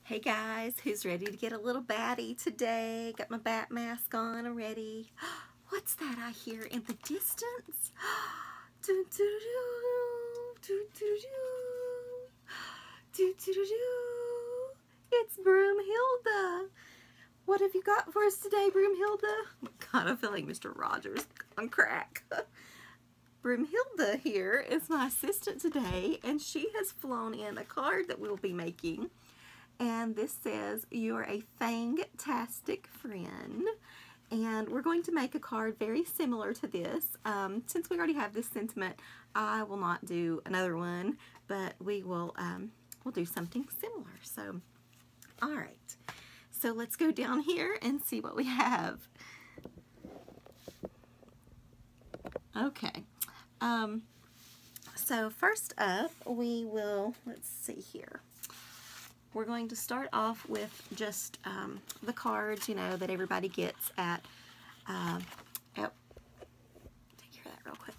Hey guys, who's ready to get a little batty today? Got my bat mask on already. What's that I hear in the distance? Doo doo doo doo doo doo doo doo. It's Broomhilda. What have you got for us today, Broomhilda? God, I feel like Mr. Rogers on crack. Broomhilda here is my assistant today, and she has flown in a card that we'll be making. And this says, "You're a fantastic friend." And we're going to make a card very similar to this. Since we already have this sentiment, I will not do another one, but we will we'll do something similar. So, all right. So let's go down here and see what we have. Okay. So first up, we will, let's see here. We're going to start off with just the cards, you know, that everybody gets at, take care of that real quick,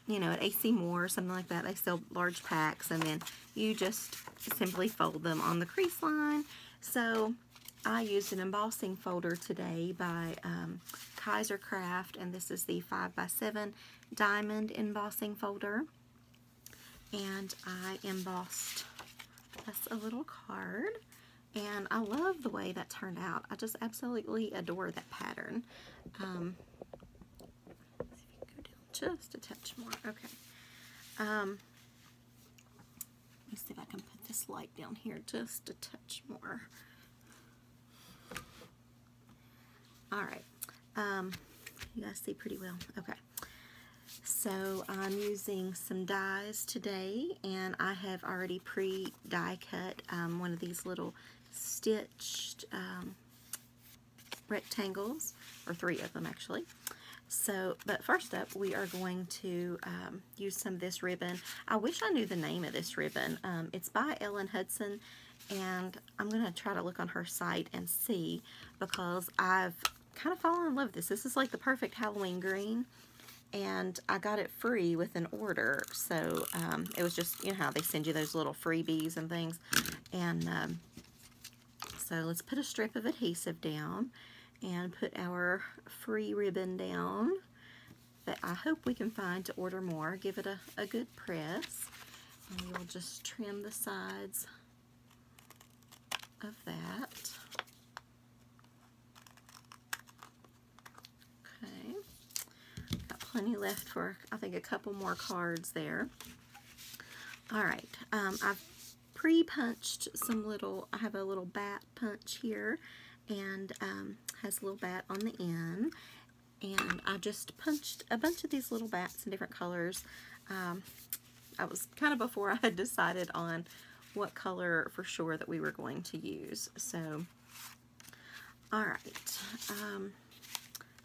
you know, at AC Moore or something like that. They sell large packs, and then you just simply fold them on the crease line. So I used an embossing folder today by Kaiser Craft, and this is the 5x7 diamond embossing folder. And I embossed a little card, and I love the way that turned out. I just absolutely adore that pattern. Let's see if you can go down just a touch more. Okay. Let me see if I can put this light down here just a touch more. All right. You guys see pretty well. Okay. So I'm using some dies today, and I have already pre-die cut one of these little stitched rectangles, or 3 of them actually. So, but first up, we are going to use some of this ribbon. I wish I knew the name of this ribbon. It's by Ellen Hudson, and I'm going to try to look on her site and see, because I've kind of fallen in love with this. This is like the perfect Halloween green. And I got it free with an order, so it was just, you know how they send you those little freebies and things. And so let's put a strip of adhesive down and put our free ribbon down that I hope we can find to order more. Give it a good press, and we'll just trim the sides of that. Plenty left for, I think, a couple more cards there. Alright, I've pre-punched some little, I have a little bat punch here, and has a little bat on the end, and I just punched a bunch of these little bats in different colors. I was kind of before I had decided on what color for sure that we were going to use. So, alright,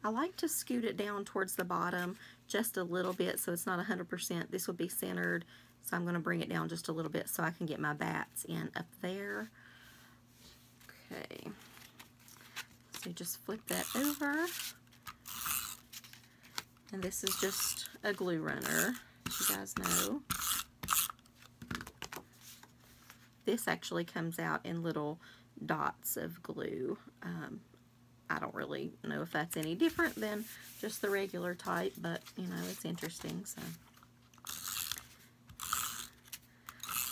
I like to scoot it down towards the bottom just a little bit, so it's not 100%. This will be centered, so I'm going to bring it down just a little bit so I can get my bats in up there. Okay, so just flip that over, and this is just a glue runner, as you guys know. This actually comes out in little dots of glue. I don't really know if that's any different than just the regular type, but, you know, it's interesting. So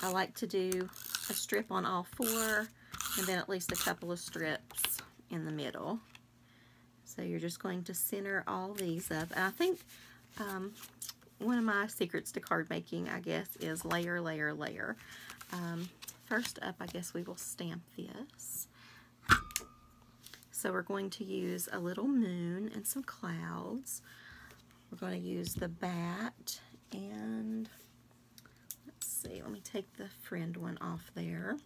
I like to do a strip on all 4, and then at least a couple of strips in the middle. So you're just going to center all these up. And I think one of my secrets to card making, I guess, is layer, layer, layer. First up, I guess we will stamp this. So we're going to use a little moon and some clouds. We're going to use the bat, and let's see, let me take the friend one off there.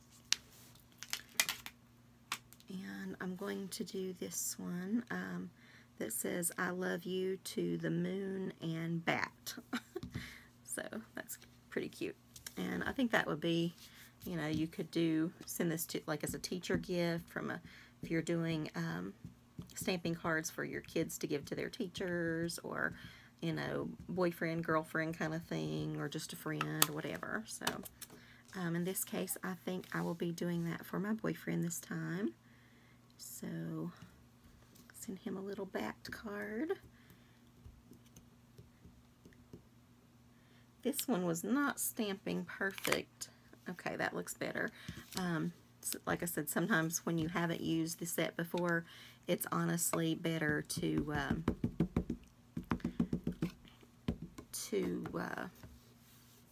And I'm going to do this one that says, "I love you to the moon and bat." So that's pretty cute. And I think that would be, you know, you could send this to, like, as a teacher gift if you're doing stamping cards for your kids to give to their teachers, or, you know, boyfriend, girlfriend kind of thing, or just a friend, or whatever. So In this case, I think I will be doing that for my boyfriend this time. So, send him a little backed card. This one was not stamping perfect. Okay, that looks better. So like I said, sometimes when you haven't used the set before, it's honestly better to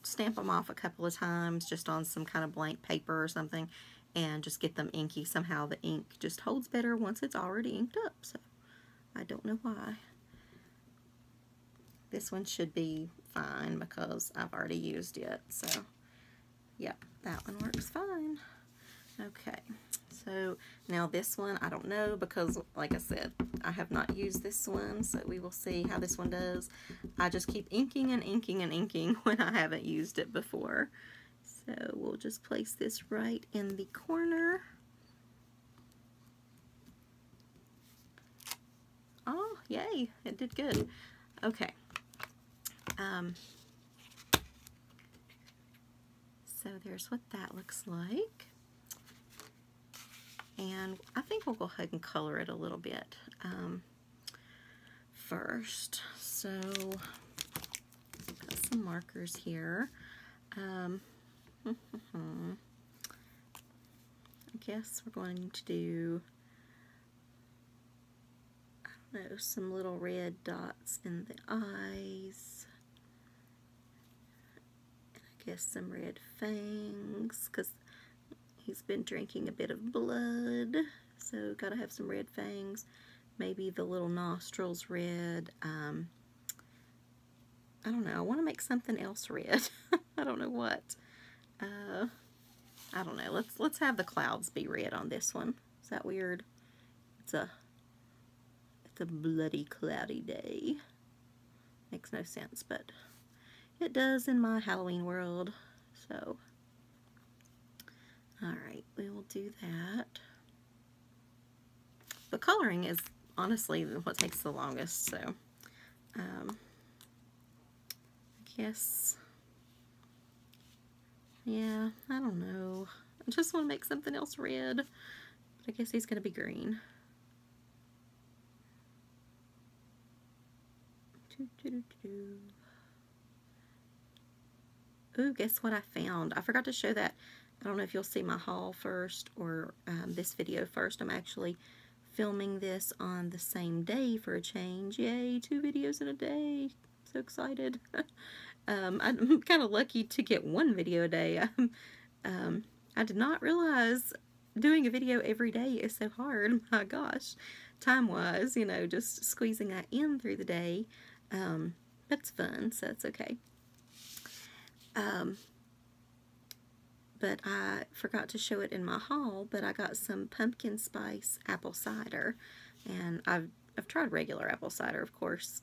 stamp them off a couple of times just on some kind of blank paper or something and just get them inky. Somehow the ink just holds better once it's already inked up, so I don't know why. This one should be fine because I've already used it, so yep, that one works fine. Okay, so now this one, I don't know because, like I said, I have not used this one, so we will see how this one does. I just keep inking and inking and inking when I haven't used it before. So we'll just place this right in the corner. Oh, yay, it did good. Okay. So there's what that looks like. And I think we'll go ahead and color it a little bit first. So put some markers here. I guess we're going to do, I don't know, some little red dots in the eyes. And I guess some red fangs, because he's been drinking a bit of blood, so gotta have some red fangs. Maybe the little nostrils red. I don't know. I want to make something else red. I don't know what. I don't know. Let's have the clouds be red on this one. Is that weird? It's a bloody cloudy day. Makes no sense, but it does in my Halloween world. So. Alright, we will do that. The coloring is honestly what takes the longest, so I guess, yeah, I don't know. I just want to make something else red, but I guess he's going to be green. Ooh, guess what I found? I forgot to show that. I don't know if you'll see my haul first or this video first. I'm actually filming this on the same day for a change. Yay, 2 videos in a day. So excited. I'm kind of lucky to get 1 video a day. I did not realize doing a video every day is so hard. My gosh, time-wise, you know, just squeezing that in through the day. That's fun, so it's okay. But I forgot to show it in my haul, but I got some pumpkin spice apple cider, and I've tried regular apple cider, of course.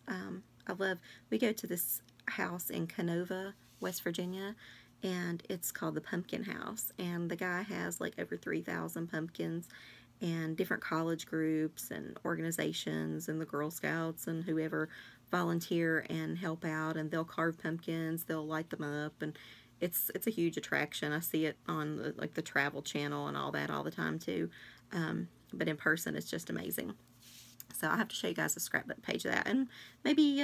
We go to this house in Canova, West Virginia, and it's called the Pumpkin House, and the guy has like over 3,000 pumpkins, and different college groups and organizations and the Girl Scouts and whoever volunteer and help out, and they'll carve pumpkins, they'll light them up, and it's a huge attraction. I see it on the Travel Channel and all that all the time too, but in person it's just amazing. So I'll have to show you guys a scrapbook page of that, and maybe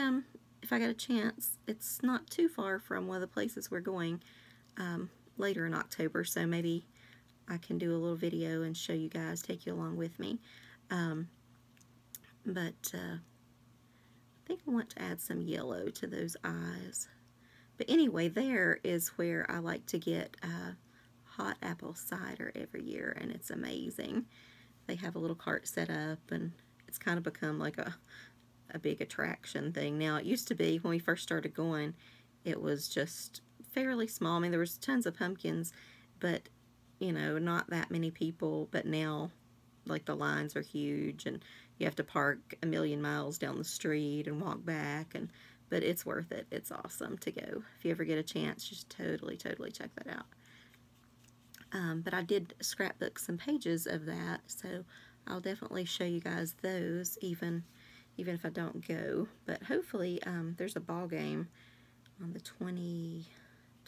if I get a chance, it's not too far from one of the places we're going later in October, so maybe I can do a little video and show you guys, take you along with me. But I think I want to add some yellow to those eyes. But anyway, there is where I like to get hot apple cider every year, and it's amazing. They have a little cart set up, and it's kind of become like a big attraction thing. Now, it used to be, when we first started going, it was just fairly small. I mean, there was tons of pumpkins, but, you know, not that many people. But now, like, the lines are huge, and you have to park a million miles down the street and walk back, but it's worth it. It's awesome to go. If you ever get a chance, just totally check that out. But I did scrapbook some pages of that, so I'll definitely show you guys those, even if I don't go. But hopefully, there's a ball game on the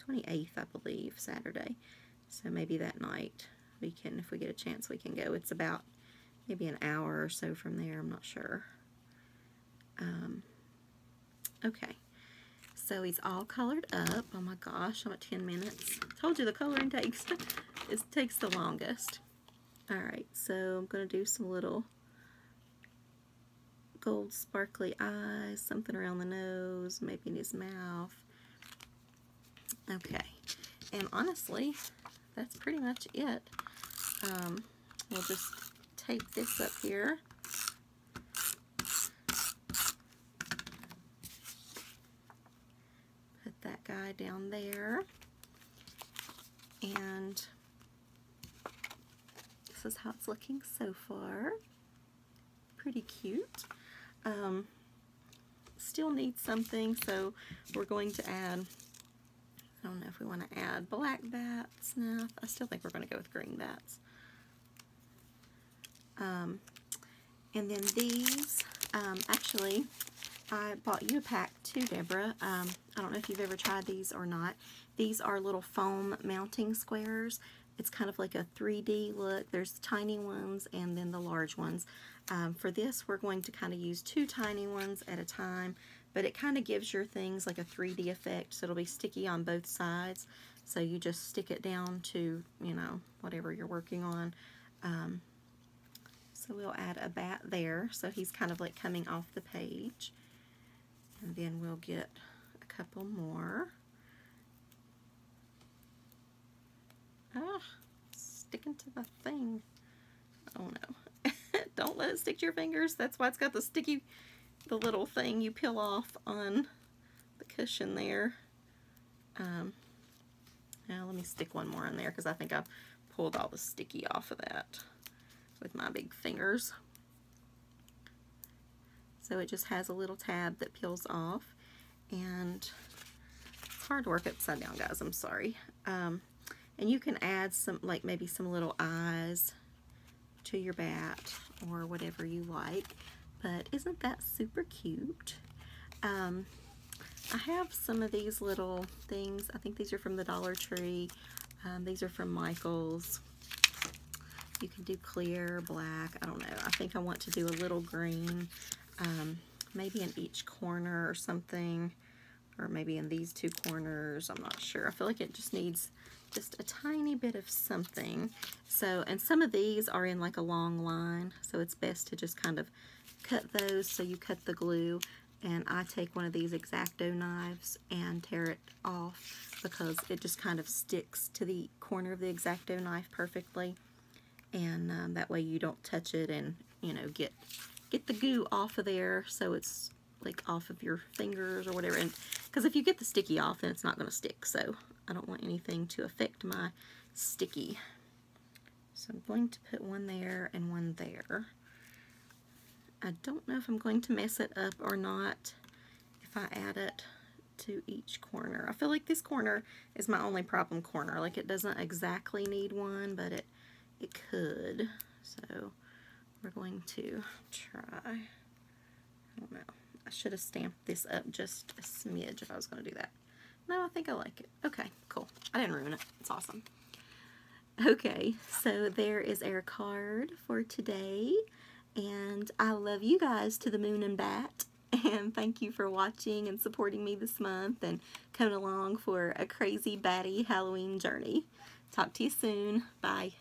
28th, I believe, Saturday. So maybe that night we can, if we get a chance, we can go. It's about maybe an hour or so from there. I'm not sure. Okay. So he's all colored up. Oh my gosh, I'm at 10 minutes. Told you the coloring takes the longest. Alright, so I'm going to do some little gold sparkly eyes, something around the nose, maybe in his mouth. Okay, and honestly, that's pretty much it. We'll just take this up here. Put that guy down there. And this is how it's looking so far. Pretty cute. Still need something, so we're going to add, I don't know if we want to add black bats now. I still think we're going to go with green bats. And then these, actually, I bought you a pack too, Deborah. I don't know if you've ever tried these or not. These are little foam mounting squares. It's kind of like a 3D look. There's tiny ones and then the large ones. For this, we're going to kind of use 2 tiny ones at a time, but it kind of gives your things like a 3D effect, so it'll be sticky on both sides. So you just stick it down to, you know, whatever you're working on. So we'll add a bat there, so he's kind of like coming off the page. And then we'll get a couple more. Ah, sticking to the thing. Oh no. Don't let it stick to your fingers. That's why it's got the little thing you peel off on the cushion there. Now let me stick one more in there because I think I pulled all the sticky off of that with my big fingers. So it just has a little tab that peels off, and it's hard to work upside down, guys. I'm sorry. And you can add some, like maybe some little eyes to your bat or whatever you like. But isn't that super cute? I have some of these little things. I think these are from the Dollar Tree. These are from Michael's. You can do clear, black, I don't know. I think I want to do a little green, maybe in each corner or something, or maybe in these 2 corners. I'm not sure. I feel like it just needs just a tiny bit of something. So, and some of these are in like a long line, so it's best to just kind of cut those. So you cut the glue, and I take one of these X-Acto knives and tear it off because it just kind of sticks to the corner of the X-Acto knife perfectly. And that way you don't touch it and, you know, get the goo off of there, so it's like off of your fingers or whatever. And because if you get the sticky off, then it's not going to stick, so I don't want anything to affect my sticky. So I'm going to put one there and one there. I don't know if I'm going to mess it up or not if I add it to each corner. I feel like this corner is my only problem corner. Like, it doesn't exactly need one, but it could. So we're going to try. I don't know. I should have stamped this up just a smidge if I was going to do that. No, I think I like it. Okay, cool. I didn't ruin it. It's awesome. Okay, so there is our card for today. And I love you guys to the moon and back. And thank you for watching and supporting me this month and coming along for a crazy Batty Halloween journey. Talk to you soon. Bye.